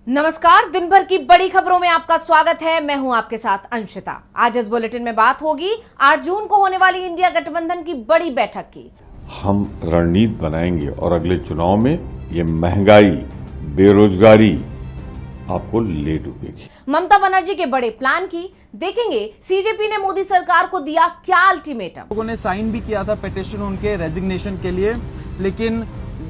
नमस्कार, दिन भर की बड़ी खबरों में आपका स्वागत है। मैं हूं आपके साथ अंशिता। आज इस बुलेटिन में बात होगी 8 जून को होने वाली इंडिया गठबंधन की बड़ी बैठक की। हम रणनीति बनाएंगे और अगले चुनाव में ये महंगाई, बेरोजगारी आपको ले डूबेगी। ममता बनर्जी के बड़े प्लान की देखेंगे। सीजेपी ने मोदी सरकार को दिया क्या अल्टीमेटम। लोगों ने साइन भी किया था पिटीशन उनके रेजिग्नेशन के लिए, लेकिन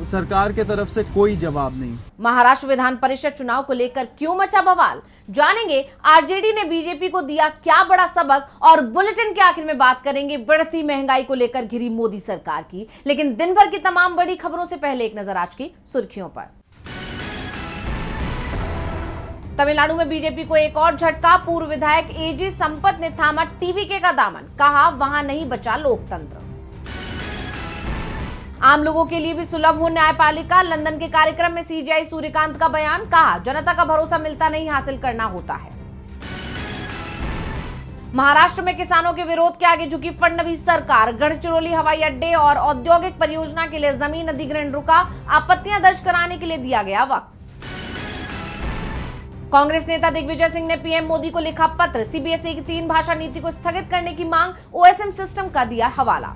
सरकार के तरफ से कोई जवाब नहीं। महाराष्ट्र विधान परिषद चुनाव को लेकर क्यों मचा बवाल, जानेंगे आरजेडी ने बीजेपी को दिया क्या बड़ा सबक। और बुलेटिन के आखिर में बात करेंगे बढ़ती महंगाई को लेकर घिरी मोदी सरकार की। लेकिन दिन भर की तमाम बड़ी खबरों से पहले एक नजर आज की सुर्खियों पर। तमिलनाडु में बीजेपी को एक और झटका। पूर्व विधायक एजी संपत ने थामा टीवीके का दामन, कहा वहां नहीं बचा लोकतंत्र। आम लोगों के लिए भी सुलभ हो न्यायपालिका। लंदन के कार्यक्रम में सीजेआई सूर्यकांत का बयान, कहा जनता का भरोसा मिलता नहीं, हासिल करना होता है। महाराष्ट्र में किसानों के विरोध के आगे झुकी फडणवीस सरकार। गढ़चिरौली हवाई अड्डे और औद्योगिक परियोजना के लिए जमीन अधिग्रहण रुका। आपत्तियां दर्ज कराने के लिए दिया गया वक्त। कांग्रेस नेता दिग्विजय सिंह ने पीएम मोदी को लिखा पत्र। सीबीएसई की 3 भाषा नीति को स्थगित करने की मांग। ओएसएम सिस्टम का दिया हवाला।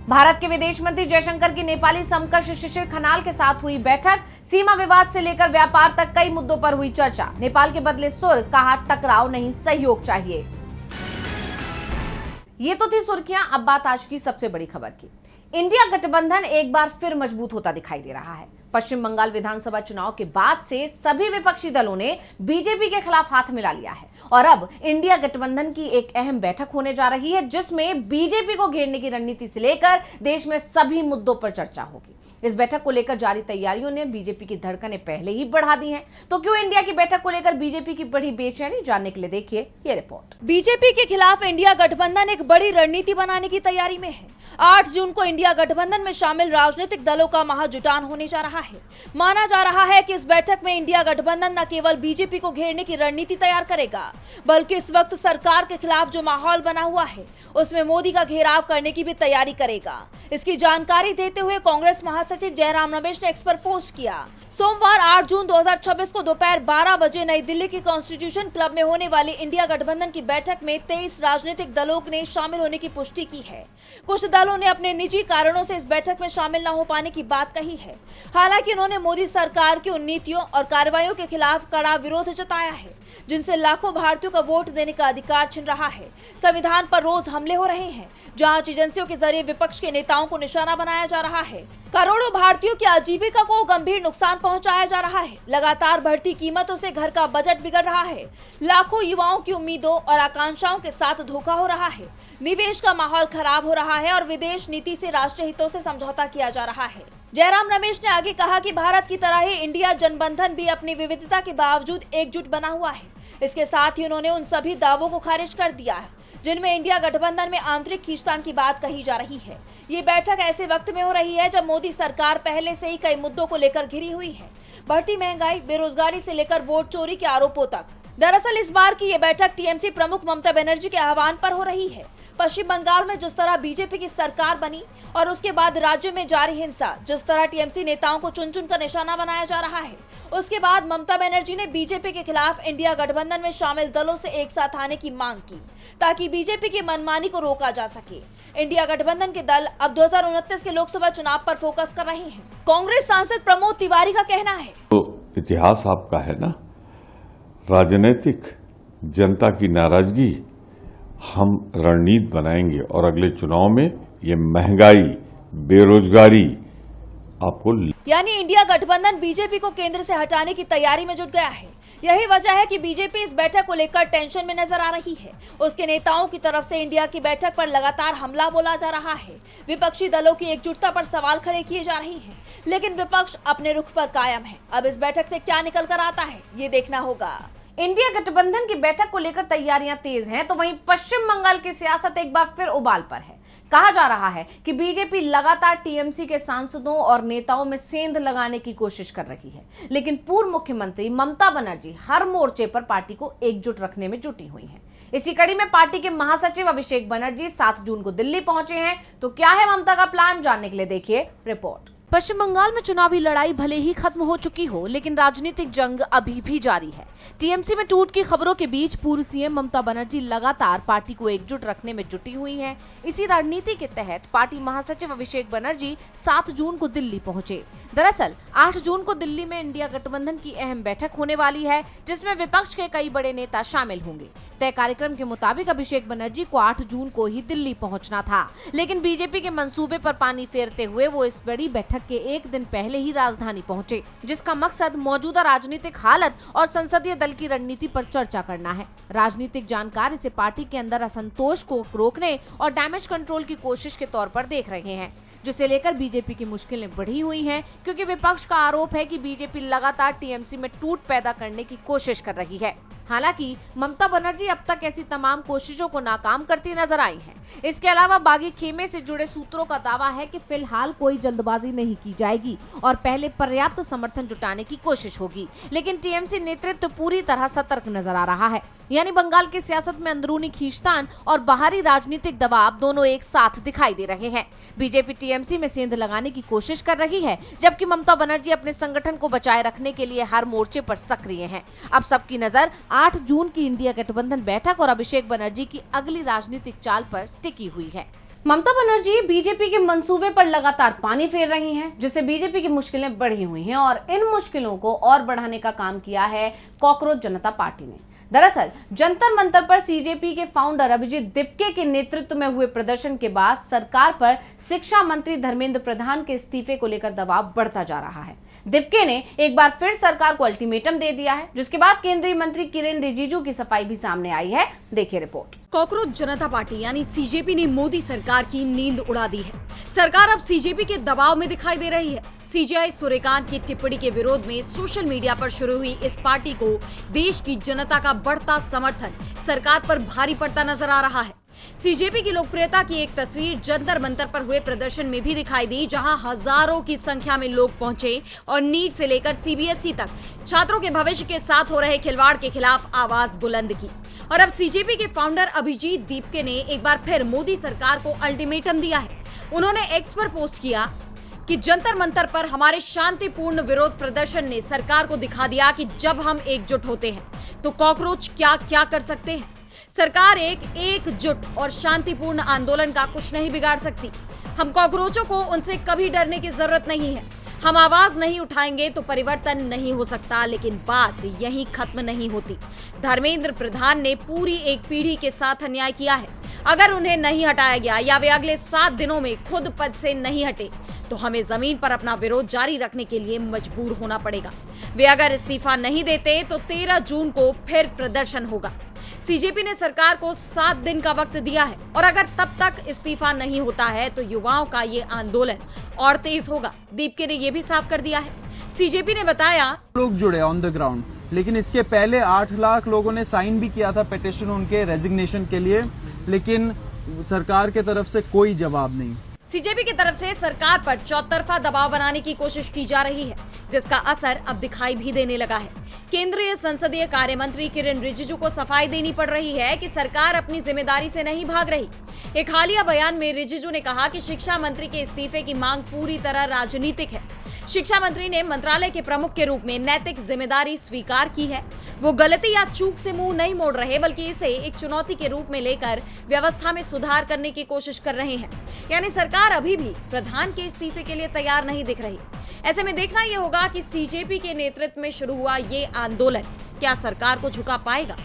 भारत के विदेश मंत्री जयशंकर की नेपाली समकक्ष शिशिर खनाल के साथ हुई बैठक। सीमा विवाद से लेकर व्यापार तक कई मुद्दों पर हुई चर्चा। नेपाल के बदले सुर, कहा टकराव नहीं सहयोग चाहिए। ये तो थी सुर्खियां। अब बात आज की सबसे बड़ी खबर की। इंडिया गठबंधन एक बार फिर मजबूत होता दिखाई दे रहा है। पश्चिम बंगाल विधानसभा चुनाव के बाद से सभी विपक्षी दलों ने बीजेपी के खिलाफ हाथ मिला लिया है और अब इंडिया गठबंधन की एक अहम बैठक होने जा रही है, जिसमें बीजेपी को घेरने की रणनीति से लेकर देश में सभी मुद्दों पर चर्चा होगी। इस बैठक को लेकर जारी तैयारियों ने बीजेपी की धड़कनें पहले ही बढ़ा दी हैं। तो क्यों इंडिया की बैठक को लेकर बीजेपी की बड़ी बेचैनी, जानने के लिए देखिए ये रिपोर्ट। बीजेपी के खिलाफ इंडिया गठबंधन एक बड़ी रणनीति बनाने की तैयारी में है। 8 जून को इंडिया गठबंधन में शामिल राजनीतिक दलों का महाजुटान होने जा रहा है। माना जा रहा है कि इस बैठक में इंडिया गठबंधन न केवल बीजेपी को घेरने की रणनीति तैयार करेगा, बल्कि इस वक्त सरकार के खिलाफ जो माहौल बना हुआ है उसमें मोदी का घेराव करने की भी तैयारी करेगा। इसकी जानकारी देते हुए कांग्रेस महासचिव जयराम रमेश ने एक्स पर पोस्ट किया। सोमवार 8 जून 2026 को दोपहर 12 बजे नई दिल्ली के कॉन्स्टिट्यूशन क्लब में होने वाली इंडिया गठबंधन की बैठक में 23 राजनीतिक दलों ने शामिल होने की पुष्टि की है। कुछ दलों ने अपने निजी कारणों से इस बैठक में शामिल न हो पाने की बात कही है। हालांकि उन्होंने मोदी सरकार की उन नीतियों और कार्रवाइयों के खिलाफ कड़ा विरोध जताया है, जिनसे लाखों भारतीयों का वोट देने का अधिकार छिन रहा है। संविधान पर रोज हमले हो रहे हैं। जांच एजेंसियों के जरिए विपक्ष के नेताओं को निशाना बनाया जा रहा है। करोड़ों भारतीयों की आजीविका को गंभीर नुकसान पहुंचाया जा रहा है। लगातार बढ़ती कीमतों से घर का बजट बिगड़ रहा है। लाखों युवाओं की उम्मीदों और आकांक्षाओं के साथ धोखा हो रहा है। निवेश का माहौल खराब हो रहा है और विदेश नीति से राष्ट्रीय हितों से समझौता किया जा रहा है। जयराम रमेश ने आगे कहा कि भारत की तरह ही इंडिया गठबंधन भी अपनी विविधता के बावजूद एकजुट बना हुआ है। इसके साथ ही उन्होंने उन सभी दावों को खारिज कर दिया है जिनमें इंडिया गठबंधन में आंतरिक खींचतान की बात कही जा रही है। ये बैठक ऐसे वक्त में हो रही है जब मोदी सरकार पहले से ही कई मुद्दों को लेकर घिरी हुई है। बढ़ती महंगाई, बेरोजगारी से लेकर वोट चोरी के आरोपों तक। दरअसल इस बार की ये बैठक टीएमसी प्रमुख ममता बनर्जी के आह्वान पर हो रही है। पश्चिम बंगाल में जिस तरह बीजेपी की सरकार बनी और उसके बाद राज्य में जारी हिंसा, जिस तरह टीएमसी नेताओं को चुन चुन कर निशाना बनाया जा रहा है, उसके बाद ममता बनर्जी ने बीजेपी के खिलाफ इंडिया गठबंधन में शामिल दलों से एक साथ आने की मांग की, ताकि बीजेपी की मनमानी को रोका जा सके। इंडिया गठबंधन के दल अब 2029 के लोकसभा चुनाव पर फोकस कर रहे हैं। कांग्रेस सांसद प्रमोद तिवारी का कहना है, तो इतिहास आपका है ना, राजनीतिक जनता की नाराजगी हम रणनीति बनाएंगे और अगले चुनाव में ये महंगाई, बेरोजगारी आपको। यानी इंडिया गठबंधन बीजेपी को केंद्र से हटाने की तैयारी में जुट गया है। यही वजह है कि बीजेपी इस बैठक को लेकर टेंशन में नजर आ रही है। उसके नेताओं की तरफ से इंडिया की बैठक पर लगातार हमला बोला जा रहा है। विपक्षी दलों की एकजुटता पर सवाल खड़े किए जा रहे हैं, लेकिन विपक्ष अपने रुख पर कायम है। अब इस बैठक से क्या निकल कर आता है, ये देखना होगा। इंडिया गठबंधन की बैठक को लेकर तैयारियां तेज हैं, तो वहीं पश्चिम बंगाल की सियासत एक बार फिर उबाल पर है। कहा जा रहा है कि बीजेपी लगातार टीएमसी के सांसदों और नेताओं में सेंध लगाने की कोशिश कर रही है, लेकिन पूर्व मुख्यमंत्री ममता बनर्जी हर मोर्चे पर पार्टी को एकजुट रखने में जुटी हुई हैं। इसी कड़ी में पार्टी के महासचिव अभिषेक बनर्जी 7 जून को दिल्ली पहुंचे हैं। तो क्या है ममता का प्लान, जानने के लिए देखिए रिपोर्ट। पश्चिम बंगाल में चुनावी लड़ाई भले ही खत्म हो चुकी हो, लेकिन राजनीतिक जंग अभी भी जारी है। टीएमसी में टूट की खबरों के बीच पूर्व सीएम ममता बनर्जी लगातार पार्टी को एकजुट रखने में जुटी हुई हैं। इसी रणनीति के तहत पार्टी महासचिव अभिषेक बनर्जी 7 जून को दिल्ली पहुंचे। दरअसल 8 जून को दिल्ली में इंडिया गठबंधन की अहम बैठक होने वाली है, जिसमें विपक्ष के कई बड़े नेता शामिल होंगे। तय कार्यक्रम के मुताबिक अभिषेक बनर्जी को 8 जून को ही दिल्ली पहुंचना था, लेकिन बीजेपी के मंसूबे पर पानी फेरते हुए वो इस बड़ी बैठक के एक दिन पहले ही राजधानी पहुंचे, जिसका मकसद मौजूदा राजनीतिक हालत और संसदीय दल की रणनीति पर चर्चा करना है। राजनीतिक जानकार इसे पार्टी के अंदर असंतोष को रोकने और डैमेज कंट्रोल की कोशिश के तौर पर देख रहे हैं, जिसे लेकर बीजेपी की मुश्किलें बढ़ी हुई हैं, क्योंकि विपक्ष का आरोप है कि बीजेपी लगातार टीएमसी में टूट पैदा करने की कोशिश कर रही है। हालांकि ममता बनर्जी अब तक ऐसी तमाम कोशिशों को नाकाम करती नजर आई हैं। इसके अलावा बागी खेमे से जुड़े सूत्रों का दावा है कि फिलहाल कोई जल्दबाजी नहीं की जाएगी और पहले पर्याप्त समर्थन जुटाने की कोशिश होगी, लेकिन टीएमसी नेतृत्व पूरी तरह सतर्क नजर आ रहा है। यानी बंगाल की सियासत में अंदरूनी खींचतान और बाहरी राजनीतिक दबाव दोनों एक साथ दिखाई दे रहे हैं। बीजेपी टीएमसी में सेंध लगाने की कोशिश कर रही है, जबकि ममता बनर्जी अपने संगठन को बचाए रखने के लिए हर मोर्चे पर सक्रिय हैं। अब सबकी नजर 8 जून की इंडिया गठबंधन बैठक और अभिषेक बनर्जी की अगली राजनीतिक चाल पर टिकी हुई है। ममता बनर्जी बीजेपी के मंसूबे पर लगातार पानी फेर रही हैं, जिससे बीजेपी की मुश्किलें बढ़ी हुई हैं और इन मुश्किलों को और बढ़ाने का काम किया है कॉकरोच जनता पार्टी ने। दरअसल जंतर मंतर पर सीजेपी के फाउंडर अभिजीत दिपके के नेतृत्व में हुए प्रदर्शन के बाद सरकार पर शिक्षा मंत्री धर्मेंद्र प्रधान के इस्तीफे को लेकर दबाव बढ़ता जा रहा है। दिपके ने एक बार फिर सरकार को अल्टीमेटम दे दिया है, जिसके बाद केंद्रीय मंत्री किरेन रिजिजू की सफाई भी सामने आई है। देखिए रिपोर्ट। कॉकरोच जनता पार्टी यानी सीजेपी ने मोदी सरकार की नींद उड़ा दी है। सरकार अब सीजेपी के दबाव में दिखाई दे रही है। सीजेआई सूर्यकांत की टिप्पणी के विरोध में सोशल मीडिया पर शुरू हुई इस पार्टी को देश की जनता का बढ़ता समर्थन सरकार पर भारी पड़ता नजर आ रहा है। सीजेपी की लोकप्रियता की एक तस्वीर जंतर मंतर पर हुए प्रदर्शन में भी दिखाई दी, जहां हजारों की संख्या में लोग पहुंचे और नीट से लेकर सीबीएसई तक छात्रों के भविष्य के साथ हो रहे खिलवाड़ के खिलाफ आवाज बुलंद की। और अब सीजेपी के फाउंडर अभिजीत दीपके ने एक बार फिर मोदी सरकार को अल्टीमेटम दिया है। उन्होंने एक्स पर पोस्ट किया कि जंतर मंतर पर हमारे शांतिपूर्ण विरोध प्रदर्शन ने सरकार को दिखा दिया कि जब हम एकजुट होते हैं तो कॉकरोच क्या क्या कर सकते हैं। सरकार एकजुट और शांतिपूर्ण आंदोलन का कुछ नहीं बिगाड़ सकती। हम कॉकरोचों को उनसे कभी डरने की जरूरत नहीं है। हम आवाज नहीं उठाएंगे तो परिवर्तन नहीं हो सकता, लेकिन बात यहीं खत्म नहीं होती। धर्मेंद्र प्रधान ने पूरी एक पीढ़ी के साथ अन्याय किया है। अगर उन्हें नहीं हटाया गया या वे अगले 7 दिनों में खुद पद से नहीं हटे तो हमें जमीन पर अपना विरोध जारी रखने के लिए मजबूर होना पड़ेगा। वे अगर इस्तीफा नहीं देते तो 13 जून को फिर प्रदर्शन होगा। सीजेपी ने सरकार को 7 दिन का वक्त दिया है और अगर तब तक इस्तीफा नहीं होता है तो युवाओं का ये आंदोलन और तेज होगा। दीपके ने ये भी साफ कर दिया है। सीजेपी ने बताया लोग जुड़े ऑन द ग्राउंड, लेकिन इसके पहले 8 लाख लोगों ने साइन भी किया था पिटीशन उनके रेजिग्नेशन के लिए, लेकिन सरकार के तरफ से कोई जवाब नहीं। सीजेपी की तरफ से सरकार पर चौतरफा दबाव बनाने की कोशिश की जा रही है, जिसका असर अब दिखाई भी देने लगा है। केंद्रीय संसदीय कार्य मंत्री किरेन रिजिजू को सफाई देनी पड़ रही है कि सरकार अपनी जिम्मेदारी से नहीं भाग रही। एक हालिया बयान में रिजिजू ने कहा कि शिक्षा मंत्री के इस्तीफे की मांग पूरी तरह राजनीतिक है। शिक्षा मंत्री ने मंत्रालय के प्रमुख के रूप में नैतिक जिम्मेदारी स्वीकार की है। वो गलती या चूक से मुंह नहीं मोड़ रहे, बल्कि इसे एक चुनौती के रूप में लेकर व्यवस्था में सुधार करने की कोशिश कर रहे हैं। यानी सरकार अभी भी प्रधान के इस्तीफे के लिए तैयार नहीं दिख रही। ऐसे में देखना यह होगा कि सीजेपी के नेतृत्व में शुरू हुआ ये आंदोलन क्या सरकार को झुका पाएगा।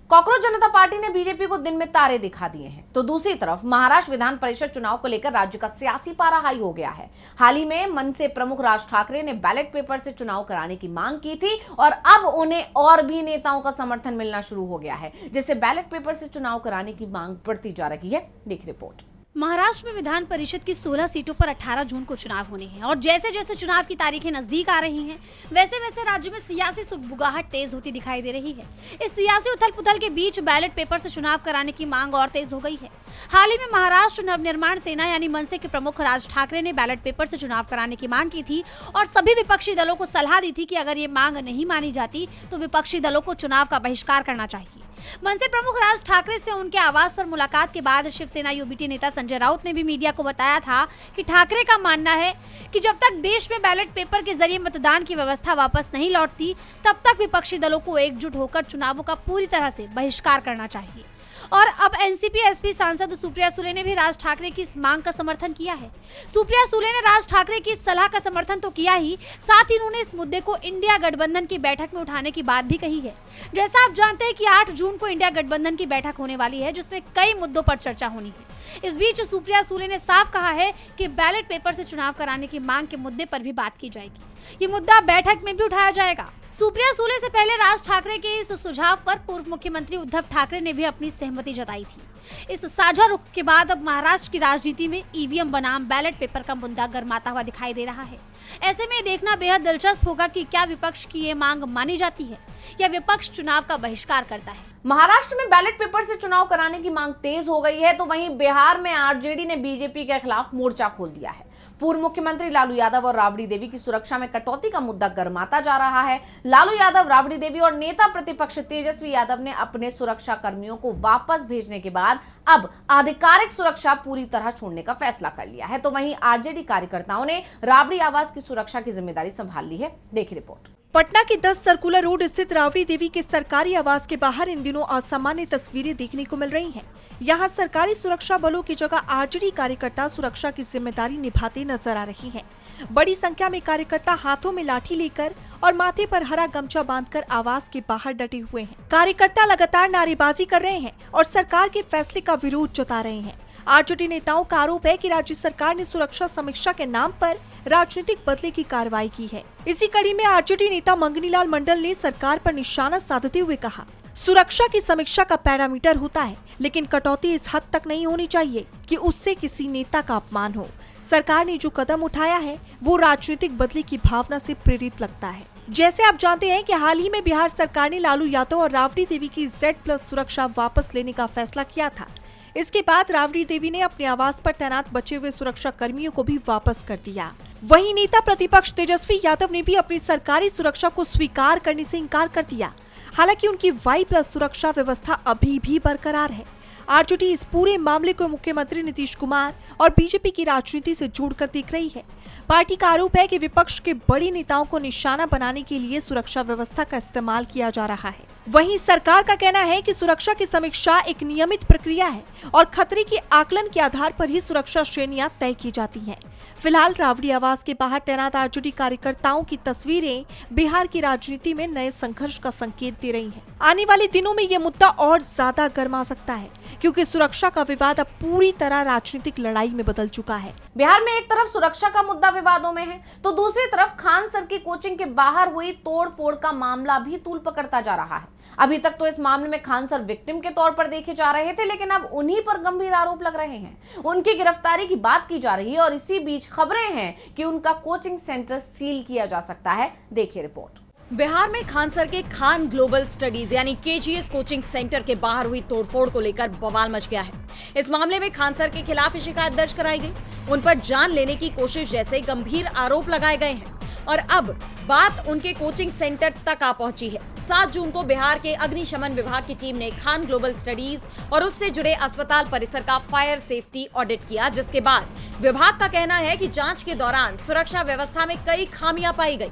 कॉकरोच जनता पार्टी ने बीजेपी को दिन में तारे दिखा दिए हैं, तो दूसरी तरफ महाराष्ट्र विधान परिषद चुनाव को लेकर राज्य का सियासी पारा हाई हो गया है। हाल ही में मनसे प्रमुख राज ठाकरे ने बैलेट पेपर से चुनाव कराने की मांग की थी और अब उन्हें और भी नेताओं का समर्थन मिलना शुरू हो गया है, जिससे बैलेट पेपर से चुनाव कराने की मांग बढ़ती जा रही है। देखिए रिपोर्ट। महाराष्ट्र में विधान परिषद की 16 सीटों पर 18 जून को चुनाव होने हैं और जैसे जैसे चुनाव की तारीखें नजदीक आ रही हैं, वैसे वैसे राज्य में सियासी सुगबुगाहट तेज होती दिखाई दे रही है। इस सियासी उथल पुथल के बीच बैलेट पेपर से चुनाव कराने की मांग और तेज हो गई है। हाल ही में महाराष्ट्र नवनिर्माण सेना यानी मनसे के प्रमुख राज ठाकरे ने बैलेट पेपर से चुनाव कराने की मांग की थी और सभी विपक्षी दलों को सलाह दी थी कि अगर ये मांग नहीं मानी जाती तो विपक्षी दलों को चुनाव का बहिष्कार करना चाहिए। मनसे प्रमुख राज ठाकरे से उनके आवास पर मुलाकात के बाद शिवसेना यूबीटी नेता संजय राउत ने भी मीडिया को बताया था कि ठाकरे का मानना है कि जब तक देश में बैलेट पेपर के जरिए मतदान की व्यवस्था वापस नहीं लौटती, तब तक विपक्षी दलों को एकजुट होकर चुनावों का पूरी तरह से बहिष्कार करना चाहिए। और अब एनसीपी एसपी सांसद सुप्रिया सुले ने भी राज ठाकरे की इस मांग का समर्थन किया है। सुप्रिया सुले ने राज ठाकरे की इस सलाह का समर्थन तो किया ही, साथ ही उन्होंने इस मुद्दे को इंडिया गठबंधन की बैठक में उठाने की बात भी कही है। जैसा आप जानते हैं कि 8 जून को इंडिया गठबंधन की बैठक होने वाली है, जिसमें कई मुद्दों पर चर्चा होनी है। इस बीच सुप्रिया सुले ने साफ कहा है कि बैलेट पेपर से चुनाव कराने की मांग के मुद्दे पर भी बात की जाएगी। ये मुद्दा बैठक में भी उठाया जाएगा। सुप्रिया सुले से पहले राज ठाकरे के इस सुझाव पर पूर्व मुख्यमंत्री उद्धव ठाकरे ने भी अपनी सहमति जताई थी। इस साझा रुख के बाद अब महाराष्ट्र की राजनीति में ईवीएम बनाम बैलेट पेपर का मुद्दा गर्माता हुआ दिखाई दे रहा है। ऐसे में देखना बेहद दिलचस्प होगा कि क्या विपक्ष की ये मांग मानी जाती है या विपक्ष चुनाव का बहिष्कार करता है। महाराष्ट्र में बैलेट पेपर से चुनाव कराने की मांग तेज हो गई है, तो वहीं बिहार में आरजेडी ने बीजेपी के खिलाफ मोर्चा खोल दिया है। पूर्व मुख्यमंत्री लालू यादव और राबड़ी देवी की सुरक्षा में कटौती का मुद्दा गर्माता जा रहा है। लालू यादव, राबड़ी देवी और नेता प्रतिपक्ष तेजस्वी यादव ने अपने सुरक्षा कर्मियों को वापस भेजने के बाद अब आधिकारिक सुरक्षा पूरी तरह छोड़ने का फैसला कर लिया है। तो वहीं आरजेडी कार्यकर्ताओं ने राबड़ी आवास की सुरक्षा की जिम्मेदारी संभाल ली है। देखिए रिपोर्ट। पटना के 10 सर्कुलर रोड स्थित राबड़ी देवी के सरकारी आवास के बाहर इन दिनों असामान्य तस्वीरें देखने को मिल रही हैं। यहाँ सरकारी सुरक्षा बलों की जगह आरजेडी कार्यकर्ता सुरक्षा की जिम्मेदारी निभाते नजर आ रहे हैं। बड़ी संख्या में कार्यकर्ता हाथों में लाठी लेकर और माथे पर हरा गमछा बांधकर आवास के बाहर डटे हुए हैं। कार्यकर्ता लगातार नारेबाजी कर रहे हैं और सरकार के फैसले का विरोध जता रहे हैं। आरजेडी नेताओं का आरोप है कि राज्य सरकार ने सुरक्षा समीक्षा के नाम पर राजनीतिक बदले की कार्रवाई की है। इसी कड़ी में आरजेडी नेता मंगनीलाल मंडल ने सरकार पर निशाना साधते हुए कहा, सुरक्षा की समीक्षा का पैरामीटर होता है, लेकिन कटौती इस हद तक नहीं होनी चाहिए कि उससे किसी नेता का अपमान हो। सरकार ने जो कदम उठाया है वो राजनीतिक बदले की भावना से प्रेरित लगता है। जैसे आप जानते हैं कि हाल ही में बिहार सरकार ने लालू यादव और राबड़ी देवी की Z+ सुरक्षा वापस लेने का फैसला किया था। इसके बाद राबड़ी देवी ने अपने आवास पर तैनात बचे हुए सुरक्षा कर्मियों को भी वापस कर दिया। वहीं नेता प्रतिपक्ष तेजस्वी यादव ने भी अपनी सरकारी सुरक्षा को स्वीकार करने से इनकार कर दिया। हालांकि उनकी Y+ सुरक्षा व्यवस्था अभी भी बरकरार है। आरजेडी इस पूरे मामले को मुख्यमंत्री नीतीश कुमार और बीजेपी की राजनीति से जोड़कर देख रही है। पार्टी का आरोप है कि विपक्ष के बड़े नेताओं को निशाना बनाने के लिए सुरक्षा व्यवस्था का इस्तेमाल किया जा रहा है। वहीं सरकार का कहना है कि सुरक्षा की समीक्षा एक नियमित प्रक्रिया है और खतरे के आकलन के आधार पर ही सुरक्षा श्रेणियां तय की जाती हैं। फिलहाल राबड़ी आवास के बाहर तैनात आरजेडी कार्यकर्ताओं की तस्वीरें बिहार की राजनीति में नए संघर्ष का संकेत दे रही हैं। आने वाले दिनों में ये मुद्दा और ज्यादा गर्मा सकता है, क्योंकि सुरक्षा का विवाद अब पूरी तरह राजनीतिक लड़ाई में बदल चुका है। बिहार में एक तरफ सुरक्षा का मुद्दा विवादों में है, तो दूसरी तरफ खान सर की कोचिंग के बाहर हुई तोड़फोड़ का मामला भी तूल पकड़ता जा रहा है। अभी तक तो इस मामले में खान सर विक्टिम के तौर पर देखे जा रहे थे, लेकिन अब उन्हीं पर गंभीर आरोप लग रहे हैं। उनकी गिरफ्तारी की बात की जा रही है और इसी बीच खबरें हैं कि उनका कोचिंग सेंटर सील किया जा सकता है। देखिए रिपोर्ट। बिहार में खान सर के खान ग्लोबल स्टडीज यानी KGS कोचिंग सेंटर के बाहर हुई तोड़फोड़ को लेकर बवाल मच गया है। इस मामले में खान सर के खिलाफ शिकायत दर्ज कराई गई, उन पर जान लेने की कोशिश जैसे गंभीर आरोप लगाए गए हैं और अब बात उनके कोचिंग सेंटर तक आ पहुंची है। 7 जून को बिहार के अग्निशमन विभाग की टीम ने खान ग्लोबल स्टडीज और उससे जुड़े अस्पताल परिसर का फायर सेफ्टी ऑडिट किया, जिसके बाद विभाग का कहना है कि जांच के दौरान सुरक्षा व्यवस्था में कई खामियां पाई गई।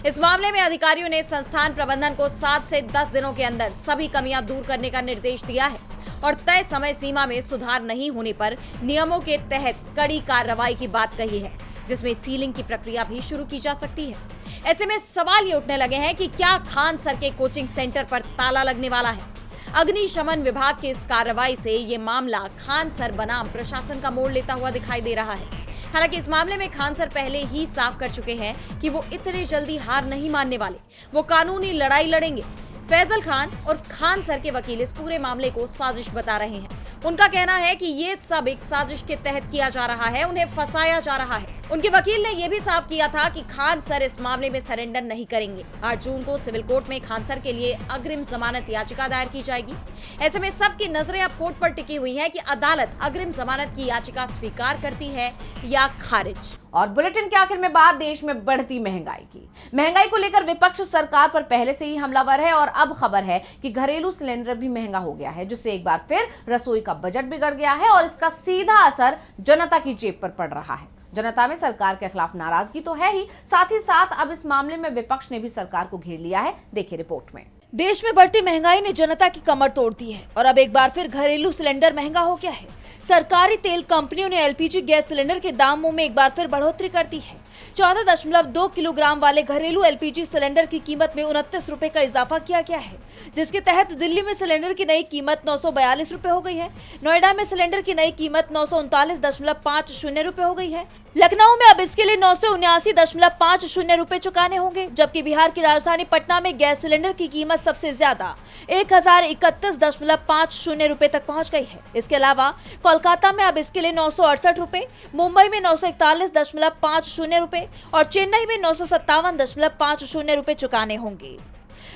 इस मामले में अधिकारियों ने संस्थान प्रबंधन को 7 से 10 दिनों के अंदर सभी कमियां दूर करने का निर्देश दिया है और तय समय सीमा में सुधार नहीं होने पर नियमों के तहत कड़ी कार्रवाई की बात कही है, जिसमें सीलिंग की प्रक्रिया भी शुरू की जा सकती है। ऐसे में सवाल ये उठने लगे हैं कि क्या खान सर के कोचिंग सेंटर पर ताला लगने वाला है। अग्निशमन विभाग की इस कार्रवाई से ये मामला खान सर बनाम प्रशासन का मोड़ लेता हुआ दिखाई दे रहा है। हालांकि इस मामले में खान सर पहले ही साफ कर चुके हैं कि वो इतने जल्दी हार नहीं मानने वाले, वो कानूनी लड़ाई लड़ेंगे। फैजल खान और खान सर के वकील इस पूरे मामले को साजिश बता रहे हैं। उनका कहना है कि ये सब एक साजिश के तहत किया जा रहा है, उन्हें फंसाया जा रहा है। उनके वकील ने यह भी साफ किया था कि खान सर इस मामले में सरेंडर नहीं करेंगे। 8 जून को सिविल कोर्ट में खान सर के लिए अग्रिम जमानत याचिका दायर की जाएगी। ऐसे में सबकी नजरें अब कोर्ट पर टिकी हुई हैं कि अदालत अग्रिम जमानत की याचिका स्वीकार करती है या खारिज। और बुलेटिन के आखिर में बात देश में बढ़ती महंगाई की। महंगाई को लेकर विपक्ष सरकार पर पहले से ही हमलावर है और अब खबर है कि घरेलू सिलेंडर भी महंगा हो गया है, जिससे एक बार फिर रसोई का बजट बिगड़ गया है और इसका सीधा असर जनता की जेब पर पड़ रहा है। जनता में सरकार के खिलाफ नाराजगी तो है ही साथ अब इस मामले में विपक्ष ने भी सरकार को घेर लिया है। देखिए रिपोर्ट में। देश में बढ़ती महंगाई ने जनता की कमर तोड़ दी है और अब एक बार फिर घरेलू सिलेंडर महंगा हो गया है। सरकारी तेल कंपनियों ने एलपीजी गैस सिलेंडर के दामों में एक बार फिर बढ़ोतरी कर दी है। 14.2 किलोग्राम वाले घरेलू एलपीजी सिलेंडर की कीमत में 29 रुपए का इजाफा किया गया है, जिसके तहत दिल्ली में सिलेंडर की नई कीमत 942 रुपए हो गई है। नोएडा में सिलेंडर की नई कीमत 939.50 रुपए हो गई है। लखनऊ में अब इसके लिए 979.50 रुपए चुकाने होंगे, जबकि बिहार की राजधानी पटना में गैस सिलेंडर की कीमत सबसे ज्यादा 1031.50 रुपए तक पहुंच गई है। इसके अलावा कोलकाता में अब इसके लिए 968 रुपए, मुंबई में 941.50 रुपए और चेन्नई में 957.50 रुपए चुकाने होंगे।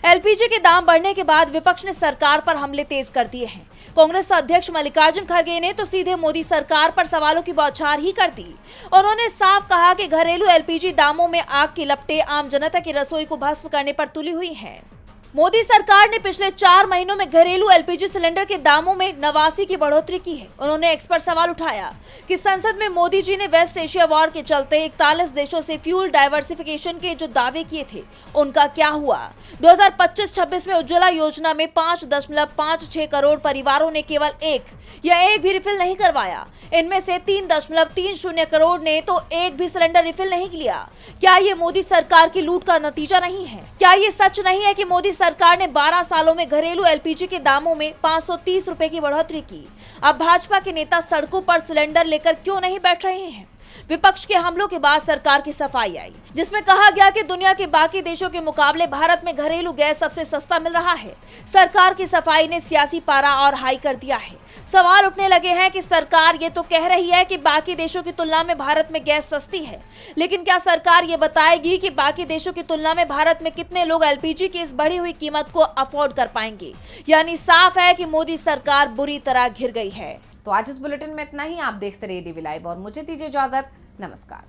एलपीजी के दाम बढ़ने के बाद विपक्ष ने सरकार पर हमले तेज कर दिए हैं। कांग्रेस अध्यक्ष मल्लिकार्जुन खड़गे ने तो सीधे मोदी सरकार पर सवालों की बौछार ही कर दी। उन्होंने साफ कहा कि घरेलू एलपीजी दामों में आग की लपटें आम जनता की रसोई को भस्म करने पर तुली हुई हैं। मोदी सरकार ने पिछले 4 महीनों में घरेलू एलपीजी सिलेंडर के दामों में 89 की बढ़ोतरी की है। उन्होंने एक्स पर सवाल उठाया कि संसद में मोदी जी ने वेस्ट एशिया वॉर के चलते 41 देशों से फ्यूल डाइवर्सिफिकेशन के जो दावे किए थे उनका क्या हुआ। 2025-26 में उज्ज्वला योजना में 5.56 करोड़ परिवारों ने केवल एक भी रिफिल नहीं करवाया। इनमें से 3.30 करोड़ ने तो एक भी सिलेंडर रिफिल नहीं लिया। क्या ये मोदी सरकार की लूट का नतीजा नहीं है? क्या ये सच नहीं है कि मोदी सरकार ने 12 सालों में घरेलू एलपीजी के दामों में 530 रुपए की बढ़ोतरी की? अब भाजपा के नेता सड़कों पर सिलेंडर लेकर क्यों नहीं बैठ रहे हैं? विपक्ष के हमलों के बाद सरकार की सफाई आई, जिसमें कहा गया कि दुनिया के बाकी देशों के मुकाबले भारत में घरेलू गैस सबसे सस्ता मिल रहा है। सरकार की सफाई ने सियासी पारा और हाई कर दिया है। सवाल उठने लगे हैं कि सरकार ये तो कह रही है कि बाकी देशों की तुलना में भारत में गैस सस्ती है, लेकिन क्या सरकार ये बताएगी कि बाकी देशों की तुलना में भारत में कितने लोग एलपीजी की इस बढ़ी हुई कीमत को अफोर्ड कर पाएंगे? यानी साफ है कि मोदी सरकार बुरी तरह घिर गई है। तो आज इस बुलेटिन में इतना ही। आप देखते रहिए डीवी लाइव और मुझे दीजिए इजाजत। नमस्कार।